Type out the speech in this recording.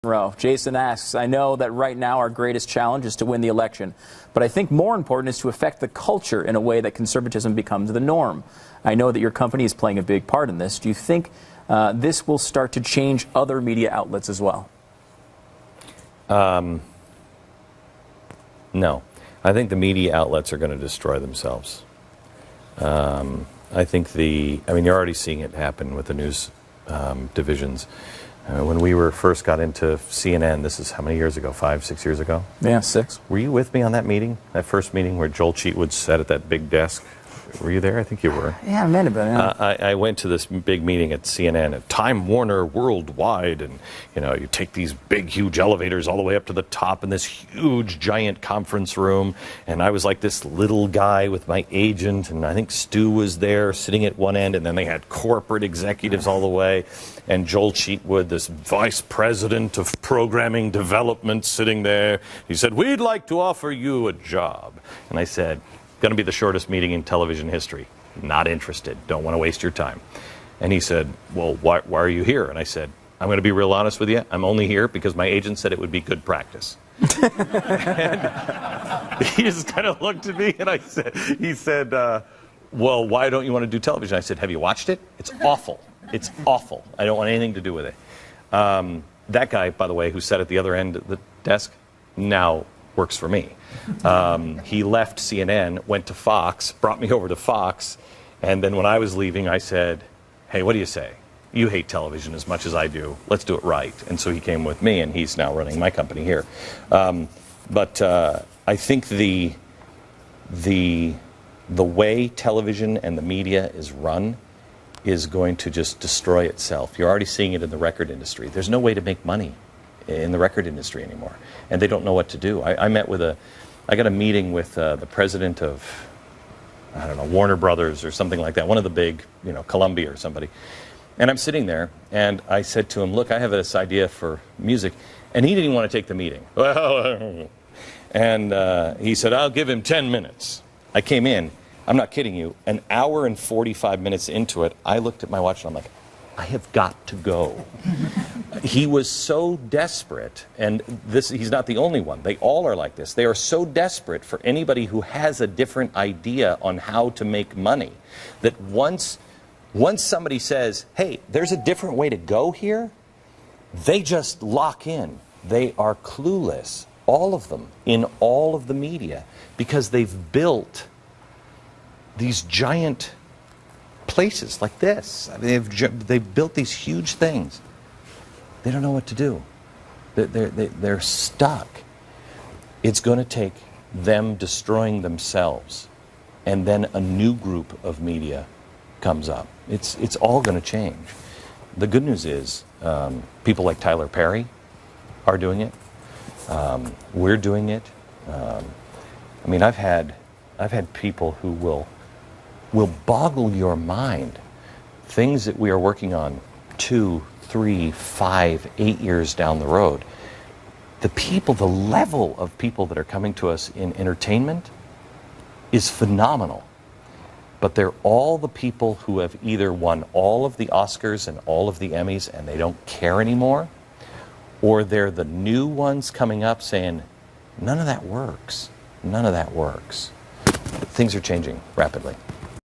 Row. Jason asks, I know that right now our greatest challenge is to win the election, but I think more important is to affect the culture in a way that conservatism becomes the norm. I know that your company is playing a big part in this. Do you think this will start to change other media outlets as well? No. I think the media outlets are going to destroy themselves. I think you're already seeing it happen with the news divisions. When we first got into CNN, this is how many years ago? 5, 6 years ago? Yeah, 6. Were you with me on that meeting? That first meeting where Joel Cheatwood sat at that big desk? Were you there? I think you were. Yeah, I might have been. Yeah. I went to this big meeting at CNN at Time Warner Worldwide, and you take these big, huge elevators all the way up to the top in this huge, giant conference room, and I was like this little guy with my agent, and I think Stu was there sitting at one end, and then they had corporate executives all the way, and Joel Cheatwood, this vice president of programming development, sitting there. He said, "We'd like to offer you a job," and I said, "Going to be the shortest meeting in television history. Not interested. Don't want to waste your time." And he said, "Well, why are you here?" And I said, "I'm going to be real honest with you. I'm only here because my agent said it would be good practice." And he just kind of looked at me, and he said, "Well, why don't you want to do television?" I said, "Have you watched it? It's awful. It's awful. I don't want anything to do with it." That guy, by the way, who sat at the other end of the desk, now works for me. He left CNN, went to Fox, brought me over to Fox, and then when I was leaving, I said, "Hey, what do you say? You hate television as much as I do. Let's do it right." And so he came with me, and he's now running my company here. But I think the way television and the media is run is going to just destroy itself. You're already seeing it in the record industry. There's no way to make money in the record industry anymore, and they don't know what to do. I got a meeting with the president of, I don't know, Warner Brothers or something like that, one of the big, Columbia or somebody. And I'm sitting there, and I said to him, "Look, I have this idea for music," and he didn't even want to take the meeting. And he said, "I'll give him 10 minutes. I came in, I'm not kidding you, an hour and 45 minutes into it, I looked at my watch and I'm like, I have got to go. He was so desperate, and he's not the only one. They all are like this. They are so desperate for anybody who has a different idea on how to make money that once somebody says, "Hey, there's a different way to go here," they just lock in. They are clueless, all of them, in all of the media, because they've built these giant places like this. They've built these huge things. They don't know what to do. They're stuck. It's going to take them destroying themselves, and then a new group of media comes up. It's all going to change. The good news is people like Tyler Perry are doing it. We're doing it. I've had people who will boggle your mind. Things that we are working on 2, 3, 5, 8 years down the road. The level of people that are coming to us in entertainment is phenomenal. But they're all the people who have either won all of the Oscars and all of the Emmys and they don't care anymore, or they're the new ones coming up saying, "None of that works. None of that works." Things are changing rapidly.